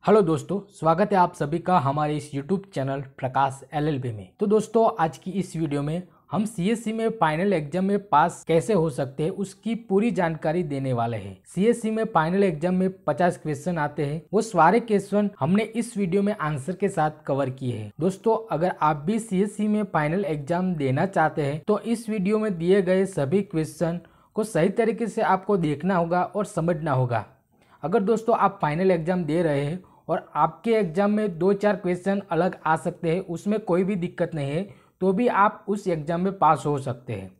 Hello दोस्तों, स्वागत है आप सभी का हमारे इस YouTube चैनल प्रकाश LLB में। तो दोस्तों, आज की इस वीडियो में हम CSC में फाइनल एग्जाम में पास कैसे हो सकते हैं उसकी पूरी जानकारी देने वाले हैं। CSC में फाइनल एग्जाम में 50 क्वेश्चन आते हैं, वो सारे क्वेश्चन हमने इस वीडियो में आंसर के साथ कवर किए हैं। दोस्तों, अगर आप भी CSC में फाइनल एग्जाम देना चाहते हैं तो इस वीडियो में दिए गए सभी क्वेश्चन को सही तरीके से आपको देखना होगा और समझना होगा। अगर दोस्तों आप फाइनल एग्जाम दे रहे हैं और आपके एग्जाम में 2-4 क्वेश्चन अलग आ सकते हैं, उसमें कोई भी दिक्कत नहीं है, तो भी आप उस एग्जाम में पास हो सकते हैं।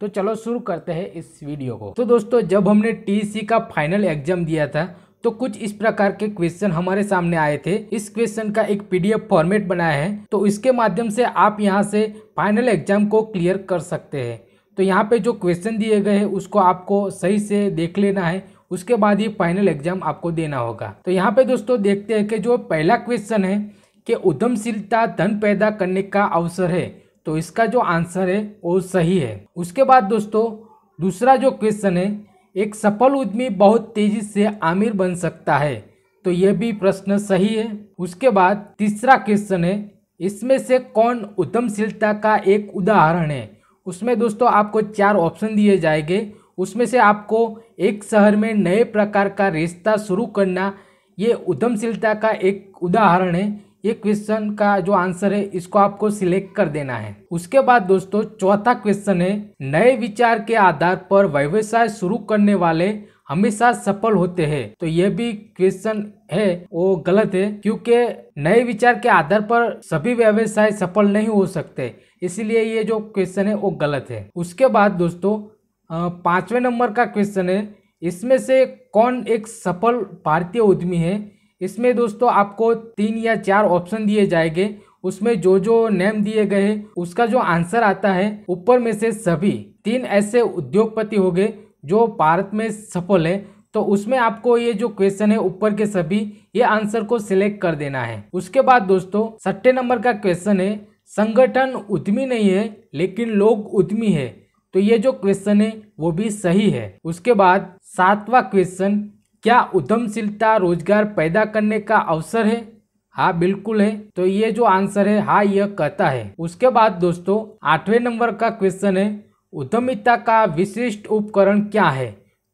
तो चलो शुरू करते हैं इस वीडियो को। तो दोस्तों, जब हमने TEC का फाइनल एग्जाम दिया था तो कुछ इस प्रकार के क्वेश्चन हमारे सामने आए थे। इस क्वेश्चन का एक PDF फॉर्मेट बनाया है, तो इसके माध्यम से आप यहाँ से फाइनल एग्जाम को क्लियर कर सकते हैं। तो यहाँ पे जो क्वेश्चन दिए गए हैं उसको आपको सही से देख लेना है, उसके बाद ही फाइनल एग्जाम आपको देना होगा। तो यहाँ पे दोस्तों देखते हैं कि जो पहला क्वेश्चन है कि उद्यमशीलता धन पैदा करने का अवसर है, तो इसका जो आंसर है वो सही है। उसके बाद दोस्तों दूसरा जो क्वेश्चन है, एक सफल उद्यमी बहुत तेजी से अमीर बन सकता है, तो यह भी प्रश्न सही है। उसके बाद तीसरा क्वेश्चन है, इसमें से कौन उद्यमशीलता का एक उदाहरण है। उसमें दोस्तों आपको 4 ऑप्शन दिए जाएंगे, उसमें से आपको एक शहर में नए प्रकार का रिश्ता शुरू करना, ये उद्यमशीलता का एक उदाहरण है। ये क्वेश्चन का जो आंसर है इसको आपको सिलेक्ट कर देना है। उसके बाद दोस्तों चौथा क्वेश्चन है, नए विचार के आधार पर व्यवसाय शुरू करने वाले हमेशा सफल होते हैं, तो यह भी क्वेश्चन है वो गलत है, क्योंकि नए विचार के आधार पर सभी व्यवसाय सफल नहीं हो सकते, इसलिए ये जो क्वेश्चन है वो गलत है। उसके बाद दोस्तों 5वें नंबर का क्वेश्चन है, इसमें से कौन एक सफल भारतीय उद्यमी है। इसमें दोस्तों आपको 3 या 4 ऑप्शन दिए जाएंगे, उसमें जो जो नेम दिए गए हैं उसका जो आंसर आता है ऊपर में से सभी 3 ऐसे उद्योगपति हो गए जो भारत में सफल है, तो उसमें आपको ये जो क्वेश्चन है ऊपर के सभी ये आंसर को सिलेक्ट कर देना है। उसके बाद दोस्तों 6ठे नंबर का क्वेश्चन है, संगठन उद्यमी नहीं है लेकिन लोग उद्यमी है, तो ये जो क्वेश्चन है वो भी सही है। उसके बाद 7वां क्वेश्चन, क्या उद्यमशीलता रोजगार पैदा करने का अवसर है। हाँ बिल्कुल है, तो ये जो आंसर है हाँ यह कहता है। उसके बाद दोस्तों 8वें नंबर का क्वेश्चन है, उद्यमिता का विशिष्ट उपकरण क्या है।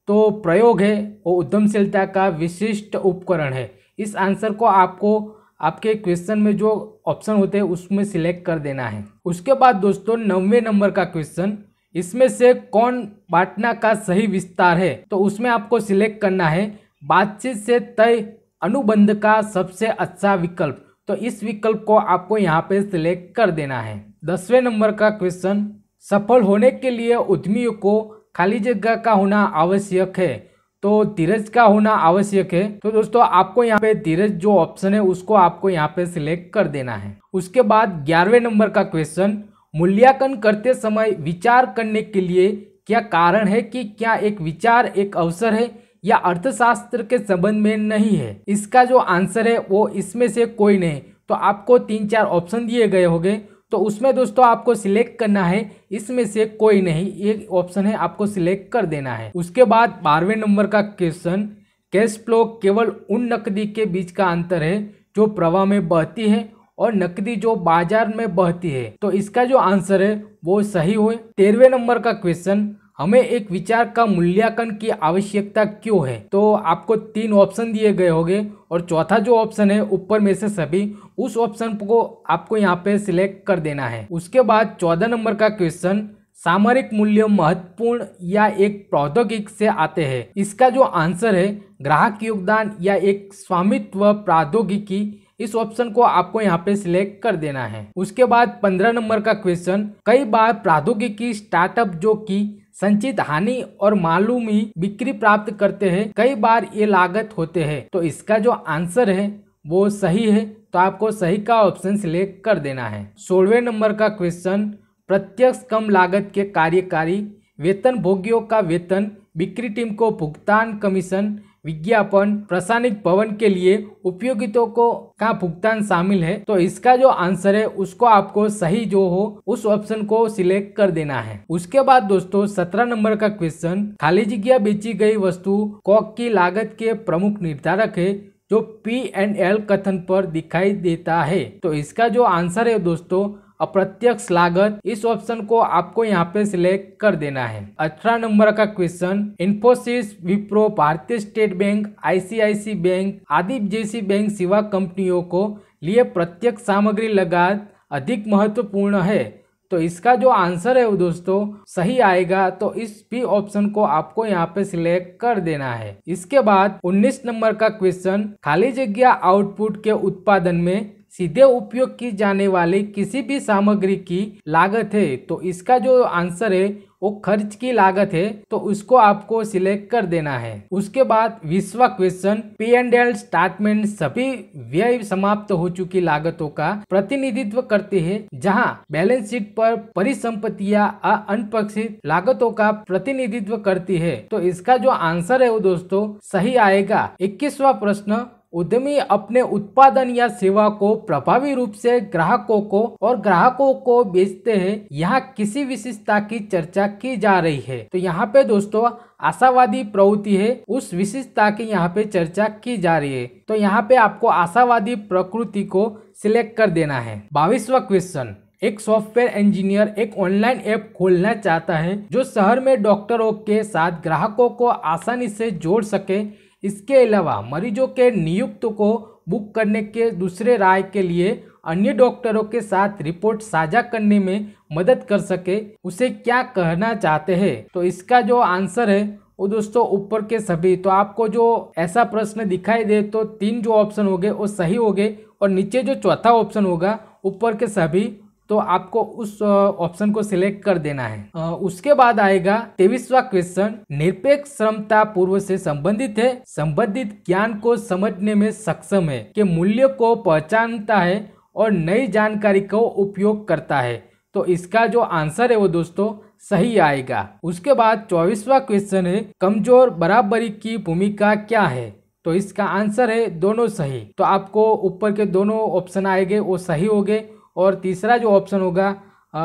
तो प्रयोग है वो उद्यमशीलता का विशिष्ट उपकरण है। इस आंसर को आपको आपके क्वेश्चन में जो ऑप्शन होते हैं उसमें सिलेक्ट कर देना है। उसके बाद दोस्तों 9वें नंबर का क्वेश्चन, इसमें से कौन बांटना का सही विस्तार है, तो उसमें आपको सिलेक्ट करना है बातचीत से तय अनुबंध का सबसे अच्छा विकल्प, तो इस विकल्प को आपको यहाँ पे सिलेक्ट कर देना है। 10वें नंबर का क्वेश्चन, सफल होने के लिए उद्यमियों को खाली जगह का होना आवश्यक है, तो धीरज का होना आवश्यक है, तो दोस्तों आपको यहाँ पे धीरज जो ऑप्शन है उसको आपको यहाँ पे सिलेक्ट कर देना है। उसके बाद 11वें नंबर का क्वेश्चन, मूल्यांकन करते समय विचार करने के लिए क्या कारण है कि क्या एक विचार एक अवसर है या अर्थशास्त्र के संबंध में नहीं है। इसका जो आंसर है वो इसमें से कोई नहीं, तो आपको 3-4 ऑप्शन दिए गए होंगे, तो उसमें दोस्तों आपको सिलेक्ट करना है इसमें से कोई नहीं, ये ऑप्शन है आपको सिलेक्ट कर देना है। उसके बाद 12वें नंबर का क्वेश्चन, कैश फ्लो केवल उन नकदी के बीच का अंतर है जो प्रवाह में बहती है और नकदी जो बाजार में बहती है, तो इसका जो आंसर है वो सही हो। 13वें नंबर का क्वेश्चन, हमें एक विचार का मूल्यांकन की आवश्यकता क्यों है। तो आपको 3 ऑप्शन दिए गए होंगे और चौथा जो ऑप्शन है ऊपर में से सभी, उस ऑप्शन को आपको यहाँ पे सिलेक्ट कर देना है। उसके बाद 14 नंबर का क्वेश्चन, सामरिक मूल्य महत्वपूर्ण या एक प्रौद्योगिक से आते हैं। इसका जो आंसर है ग्राहक योगदान या एक स्वामित्व प्रौद्योगिकी, इस ऑप्शन को आपको यहाँ पे सिलेक्ट कर देना है। उसके बाद 15 नंबर का क्वेश्चन, कई बार प्रौद्योगिकी स्टार्टअप जो कि संचित हानि और मालूमी बिक्री प्राप्त करते हैं, कई बार ये लागत होते हैं, तो इसका जो आंसर है वो सही है, तो आपको सही का ऑप्शन सिलेक्ट कर देना है। 16वें नंबर का क्वेश्चन, प्रत्यक्ष कम लागत के कार्यकारी वेतन भोगियों का वेतन, बिक्री टीम को भुगतान, कमीशन, विज्ञापन, प्रशासनिक भवन के लिए उपयोगिताओं को का भुगतान शामिल है, तो इसका जो आंसर है उसको आपको सही जो हो उस ऑप्शन को सिलेक्ट कर देना है। उसके बाद दोस्तों 17 नंबर का क्वेश्चन, खाली जगह बेची गई वस्तु की लागत के प्रमुख निर्धारक है जो P&L कथन पर दिखाई देता है। तो इसका जो आंसर है दोस्तों अप्रत्यक्ष लागत, इस ऑप्शन को आपको यहाँ पे सिलेक्ट कर देना है। 18 नंबर का क्वेश्चन, इन्फोसिस, विप्रो, भारतीय स्टेट बैंक, ICICI बैंक आदि जैसी बैंक सेवा कंपनियों को लिए प्रत्यक्ष सामग्री लागत अधिक महत्वपूर्ण है। तो इसका जो आंसर है वो दोस्तों सही आएगा। तो इस बी ऑप्शन को आपको यहाँ पे सिलेक्ट कर देना है। इसके बाद 19 नंबर का क्वेश्चन, खाली जगह आउटपुट के उत्पादन में सीधे उपयोग की जाने वाली किसी भी सामग्री की लागत है। तो इसका जो आंसर है वो खर्च की लागत है। तो उसको आपको सिलेक्ट कर देना है। उसके बाद 20वां क्वेश्चन, P&L स्टेटमेंट सभी व्यय समाप्त हो चुकी लागतों का प्रतिनिधित्व करते हैं, जहां बैलेंस शीट पर परिसंपत्तियां अनपेक्षित लागतों का प्रतिनिधित्व करती है। तो इसका जो आंसर है वो दोस्तों सही आएगा। 21वां प्रश्न, उद्यमी अपने उत्पादन या सेवा को प्रभावी रूप से ग्राहकों को बेचते हैं। यहाँ किसी विशेषता की चर्चा की जा रही है। तो यहाँ पे दोस्तों आशावादी प्रवृत्ति है, उस विशेषता की यहाँ पे चर्चा की जा रही है। तो यहाँ पे आपको आशावादी प्रकृति को सिलेक्ट कर देना है। 22वां क्वेश्चन, एक सॉफ्टवेयर इंजीनियर एक ऑनलाइन ऐप खोलना चाहता है जो शहर में डॉक्टरों के साथ ग्राहकों को आसानी से जोड़ सके। इसके अलावा मरीजों के नियुक्त को बुक करने के दूसरे राय के लिए अन्य डॉक्टरों के साथ रिपोर्ट साझा करने में मदद कर सके। उसे क्या कहना चाहते हैं? तो इसका जो आंसर है वो दोस्तों ऊपर के सभी। तो आपको जो ऐसा प्रश्न दिखाई दे तो 3 जो ऑप्शन हो गए वो सही हो गए, और नीचे जो चौथा ऑप्शन होगा ऊपर के सभी, तो आपको उस ऑप्शन को सिलेक्ट कर देना है। उसके बाद आएगा 23वां क्वेश्चन, निरपेक्ष क्षमता पूर्व से संबंधित है, संबंधित ज्ञान को समझने में सक्षम है, के मूल्य को पहचानता है और नई जानकारी को उपयोग करता है। तो इसका जो आंसर है वो दोस्तों सही आएगा। उसके बाद 24वां क्वेश्चन है, कमजोर बराबरी की भूमिका क्या है? तो इसका आंसर है दोनों सही। तो आपको ऊपर के दोनों ऑप्शन आएंगे वो सही हो गए, और तीसरा जो ऑप्शन होगा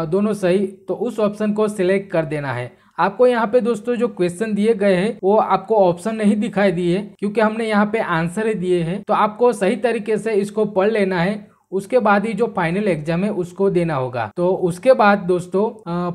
दोनों सही। तो उस ऑप्शन को सिलेक्ट कर देना है। आपको यहाँ पे दोस्तों जो क्वेश्चन दिए गए हैं वो आपको ऑप्शन नहीं दिखाई दिए, क्योंकि हमने यहाँ पे आंसर दिए हैं। तो आपको सही तरीके से इसको पढ़ लेना है, उसके बाद ही जो फाइनल एग्जाम है उसको देना होगा। तो उसके बाद दोस्तों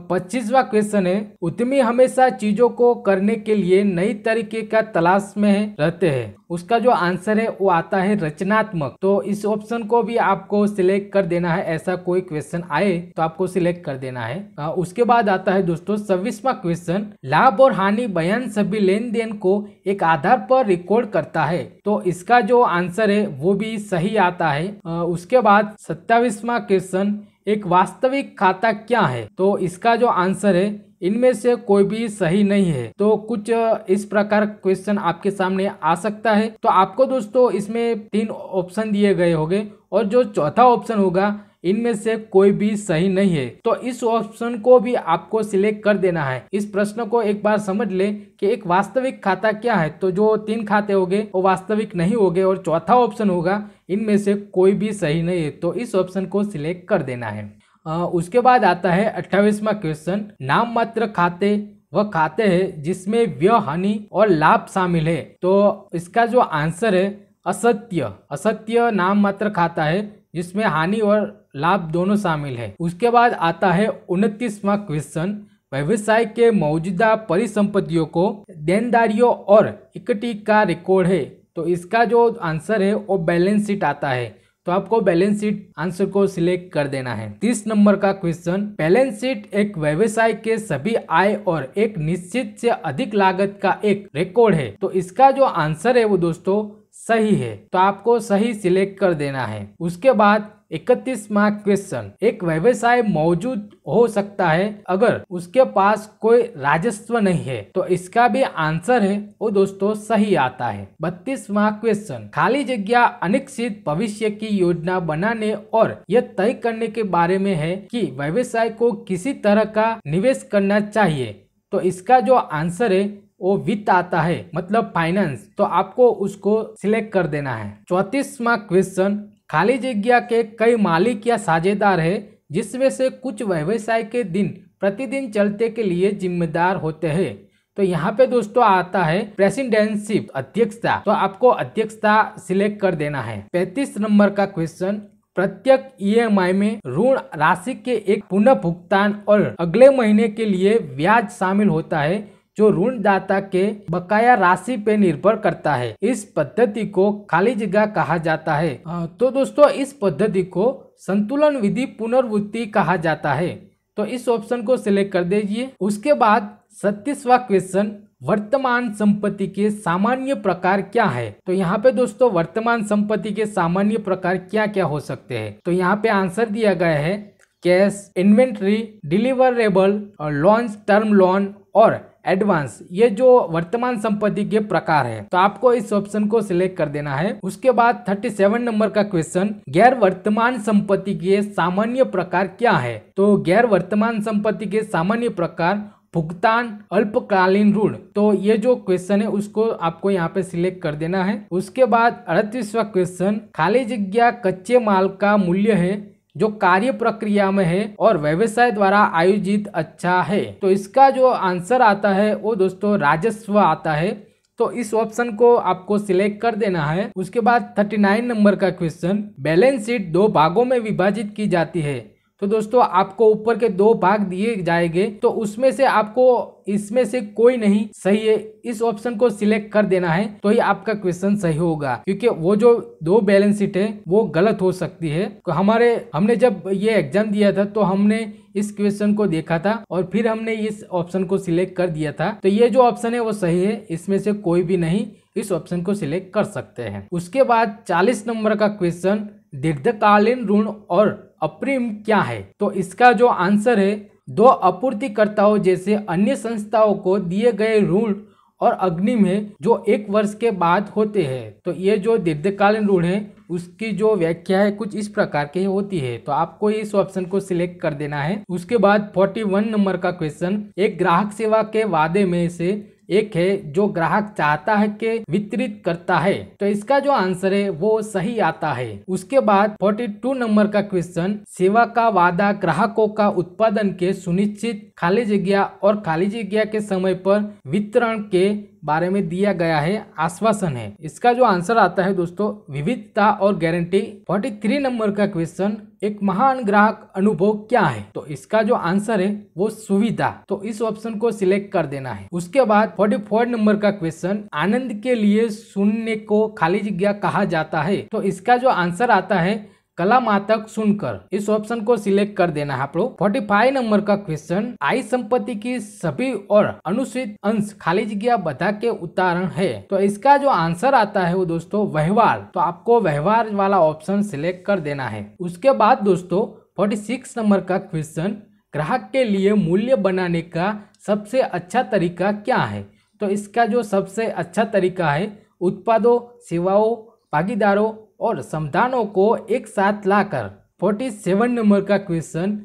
25वां क्वेश्चन है, उद्यमी हमेशा चीजों को करने के लिए नई तरीके का तलाश में रहते हैं। उसका जो आंसर है वो आता है रचनात्मक। तो इस ऑप्शन को भी आपको सिलेक्ट कर देना है। ऐसा कोई क्वेश्चन आए तो आपको सिलेक्ट कर देना है। उसके बाद आता है दोस्तों 26वां क्वेश्चन, लाभ और हानि बयान सभी लेन देन को एक आधार पर रिकॉर्ड करता है। तो इसका जो आंसर है वो भी सही आता है। उसके बाद 27वां क्वेश्चन, एक वास्तविक खाता क्या है? तो इसका जो आंसर है इनमें से कोई भी सही नहीं है। तो कुछ इस प्रकार क्वेश्चन आपके सामने आ सकता है। तो आपको दोस्तों इसमें 3 ऑप्शन दिए गए होंगे, और जो चौथा ऑप्शन होगा इनमें से कोई भी सही नहीं है। तो इस ऑप्शन को भी आपको सिलेक्ट कर देना है। इस प्रश्न को एक बार समझ ले कि एक वास्तविक खाता क्या है। तो जो 3 खाते होंगे वो वास्तविक नहीं होंगे, और चौथा ऑप्शन होगा इनमें से कोई भी सही नहीं है। तो इस ऑप्शन को सिलेक्ट कर देना है। उसके बाद आता है 28वां क्वेश्चन, नाम मात्र खाते वह खाते हैं जिसमें व्यय, हानि और लाभ शामिल है। तो इसका जो आंसर है असत्य नाम मात्र खाता है जिसमें हानि और लाभ दोनों शामिल है। उसके बाद आता है 29वां क्वेश्चन, व्यवसाय के मौजूदा परिसंपत्तियों को देनदारियों और इक्विटी का रिकॉर्ड है। तो इसका जो आंसर है वो बैलेंस शीट आता है। तो आपको बैलेंस शीट आंसर को सिलेक्ट कर देना है। 30 नंबर का क्वेश्चन, बैलेंस शीट एक व्यवसाय के सभी आय और एक निश्चित से अधिक लागत का एक रिकॉर्ड है। तो इसका जो आंसर है वो दोस्तों सही है। तो आपको सही सिलेक्ट कर देना है। उसके बाद 31वां क्वेश्चन, एक व्यवसाय मौजूद हो सकता है अगर उसके पास कोई राजस्व नहीं है। तो इसका भी आंसर है वो दोस्तों सही आता है। 32वां क्वेश्चन, खाली जगह अनिश्चित भविष्य की योजना बनाने और यह तय करने के बारे में है कि व्यवसाय को किसी तरह का निवेश करना चाहिए। तो इसका जो आंसर है वो वित्त आता है, मतलब फाइनेंस। तो आपको उसको सिलेक्ट कर देना है। 34वां क्वेश्चन, खाली जगह के कई मालिक या साझेदार है जिसमें से कुछ व्यवसाय के दिन प्रतिदिन चलते के लिए जिम्मेदार होते हैं। तो यहाँ पे दोस्तों आता है प्रेसिडेंटशिप, अध्यक्षता। तो आपको अध्यक्षता सिलेक्ट कर देना है। 35 नंबर का क्वेश्चन, प्रत्येक EMI में ऋण राशि के एक पुनः भुगतान और अगले महीने के लिए ब्याज शामिल होता है जो ऋणदाता के बकाया राशि पे निर्भर करता है। इस पद्धति को खाली जगह कहा जाता है। तो दोस्तों इस पद्धति को संतुलन विधि पुनर्वृत्ति कहा जाता है। तो इस ऑप्शन को सिलेक्ट कर दीजिए। उसके बाद 37वां क्वेश्चन, वर्तमान संपत्ति के सामान्य प्रकार क्या है। तो यहाँ पे दोस्तों वर्तमान संपत्ति के सामान्य प्रकार क्या क्या हो सकते हैं। तो यहाँ पे आंसर दिया गया है कैश, इन्वेंट्री, डिलीवरेबल और लोन, टर्म लोन और एडवांस। ये जो वर्तमान संपत्ति के प्रकार है, तो आपको इस ऑप्शन को सिलेक्ट कर देना है। उसके बाद 37 नंबर का क्वेश्चन, गैर वर्तमान संपत्ति के सामान्य प्रकार क्या है। तो गैर वर्तमान संपत्ति के सामान्य प्रकार भुगतान, अल्पकालीन ऋण। तो ये जो क्वेश्चन है उसको आपको यहाँ पे सिलेक्ट कर देना है। उसके बाद 38वां क्वेश्चन, खाली जगह कच्चे माल का मूल्य है जो कार्य प्रक्रिया में है और व्यवसाय द्वारा आयोजित अच्छा है। तो इसका जो आंसर आता है वो दोस्तों राजस्व आता है। तो इस ऑप्शन को आपको सिलेक्ट कर देना है। उसके बाद 39 नंबर का क्वेश्चन, बैलेंस शीट 2 भागों में विभाजित की जाती है। तो दोस्तों आपको ऊपर के 2 भाग दिए जाएंगे, तो उसमें से आपको इसमें से कोई नहीं सही है, इस ऑप्शन को सिलेक्ट कर देना है तो ही आपका क्वेश्चन सही होगा, क्योंकि वो जो 2 बैलेंस शीट है वो गलत हो सकती है। तो हमने जब ये एग्जाम दिया था तो हमने इस क्वेश्चन को देखा था और फिर हमने इस ऑप्शन को सिलेक्ट कर दिया था। तो ये जो ऑप्शन है वो सही है, इसमें से कोई भी नहीं इस ऑप्शन को सिलेक्ट कर सकते हैं। उसके बाद 40 नंबर का क्वेश्चन, दीर्घकालीन ऋण और अप्रिम क्या है। तो इसका जो आंसर है, 2 आपूर्तिकर्ताओं जैसे अन्य संस्थाओं को दिए गए ऋण और अग्रिम है जो 1 वर्ष के बाद होते हैं। तो ये जो दीर्घकालीन ऋण है उसकी जो व्याख्या है कुछ इस प्रकार की होती है। तो आपको इस ऑप्शन को सिलेक्ट कर देना है। उसके बाद 41 नंबर का क्वेश्चन, एक ग्राहक सेवा के वादे में से एक है जो ग्राहक चाहता है कि वितरित करता है। तो इसका जो आंसर है वो सही आता है। उसके बाद 42 नंबर का क्वेश्चन, सेवा का वादा ग्राहकों का उत्पादन के सुनिश्चित खाली जगह और खाली जगह के समय पर वितरण के बारे में दिया गया है आश्वासन है। इसका जो आंसर आता है दोस्तों विविधता और गारंटी। 43 नंबर का क्वेश्चन, एक महान ग्राहक अनुभव क्या है। तो इसका जो आंसर है वो सुविधा। तो इस ऑप्शन को सिलेक्ट कर देना है। उसके बाद 44 नंबर का क्वेश्चन, आनंद के लिए शून्य को खाली जगह कहा जाता है। तो इसका जो आंसर आता है कलामातक सुनकर। इस ऑप्शन को सिलेक्ट कर देना है आप लोग। 45 नंबर का क्वेश्चन, आई संपत्ति की सभी और अनुसूचित अंश खाली जगह बता के उदाहरण है। तो इसका जो आंसर आता है वो दोस्तों व्यवहार। तो आपको व्यवहार वाला ऑप्शन सिलेक्ट कर देना है। उसके बाद दोस्तों 46 नंबर का क्वेश्चन, ग्राहक के लिए मूल्य बनाने का सबसे अच्छा तरीका क्या है। तो इसका जो सबसे अच्छा तरीका है उत्पादों, सेवाओं, भागीदारों और समाधानों को एक साथ लाकर। 47 नंबर का क्वेश्चन,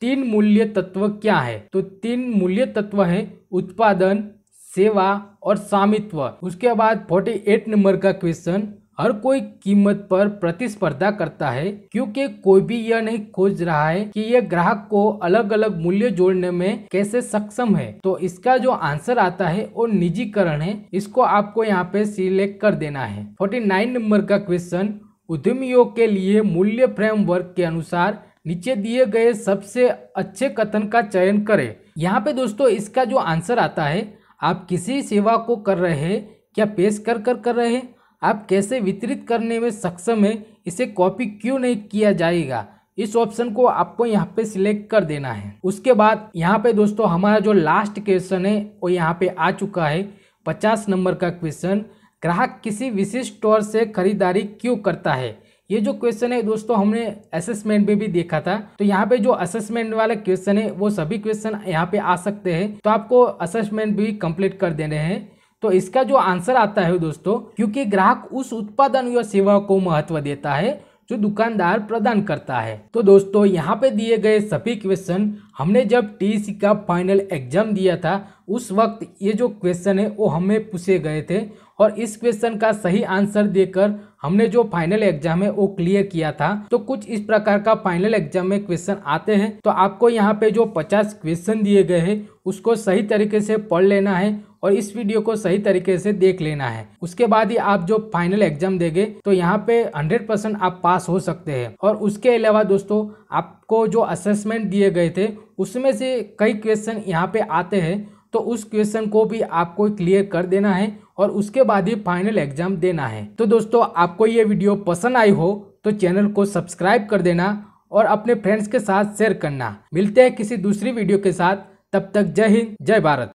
3 मूल्य तत्व क्या है। तो 3 मूल्य तत्व है उत्पादन, सेवा और स्वामित्व। उसके बाद 48 नंबर का क्वेश्चन, हर कोई कीमत पर प्रतिस्पर्धा करता है क्योंकि कोई भी यह नहीं खोज रहा है कि यह ग्राहक को अलग अलग मूल्य जोड़ने में कैसे सक्षम है। तो इसका जो आंसर आता है वो निजीकरण है। इसको आपको यहाँ पे सिलेक्ट कर देना है। 49 नंबर का क्वेश्चन, उद्यमियों के लिए मूल्य फ्रेमवर्क के अनुसार नीचे दिए गए सबसे अच्छे कथन का चयन करें। यहाँ पे दोस्तों इसका जो आंसर आता है, आप किसी सेवा को कर रहे हैं, क्या पेश कर रहे हैं, आप कैसे वितरित करने में सक्षम है, इसे कॉपी क्यों नहीं किया जाएगा। इस ऑप्शन को आपको यहाँ पे सिलेक्ट कर देना है। उसके बाद यहाँ पे दोस्तों हमारा जो लास्ट क्वेश्चन है वो यहाँ पे आ चुका है। 50 नंबर का क्वेश्चन, ग्राहक किसी विशिष्ट स्टोर से खरीदारी क्यों करता है। ये जो क्वेश्चन है दोस्तों हमने असेसमेंट में भी देखा था। तो यहाँ पे जो असेसमेंट वाले क्वेश्चन है वो सभी क्वेश्चन यहाँ पे आ सकते हैं। तो आपको असेसमेंट भी कंप्लीट कर देने हैं। तो इसका जो आंसर आता है दोस्तों, क्योंकि ग्राहक उस उत्पादन या सेवा को महत्व देता है जो दुकानदार प्रदान करता है। तो दोस्तों यहाँ पे दिए गए सभी क्वेश्चन हमने जब टीईसी का फाइनल एग्जाम दिया था उस वक्त ये जो क्वेश्चन है वो हमें पूछे गए थे और इस क्वेश्चन का सही आंसर देकर हमने जो फाइनल एग्जाम है वो क्लियर किया था। तो कुछ इस प्रकार का फाइनल एग्जाम में क्वेश्चन आते हैं। तो आपको यहाँ पे जो 50 क्वेश्चन दिए गए हैं उसको सही तरीके से पढ़ लेना है और इस वीडियो को सही तरीके से देख लेना है। उसके बाद ही आप जो फाइनल एग्जाम देंगे तो यहाँ पे 100% आप पास हो सकते हैं। और उसके अलावा दोस्तों आपको जो असेसमेंट दिए गए थे उसमें से कई क्वेश्चन यहाँ पे आते हैं, तो उस क्वेश्चन को भी आपको क्लियर कर देना है और उसके बाद ही फाइनल एग्जाम देना है। तो दोस्तों आपको ये वीडियो पसंद आई हो तो चैनल को सब्सक्राइब कर देना और अपने फ्रेंड्स के साथ शेयर करना। मिलते हैं किसी दूसरी वीडियो के साथ, तब तक जय हिंद जय भारत।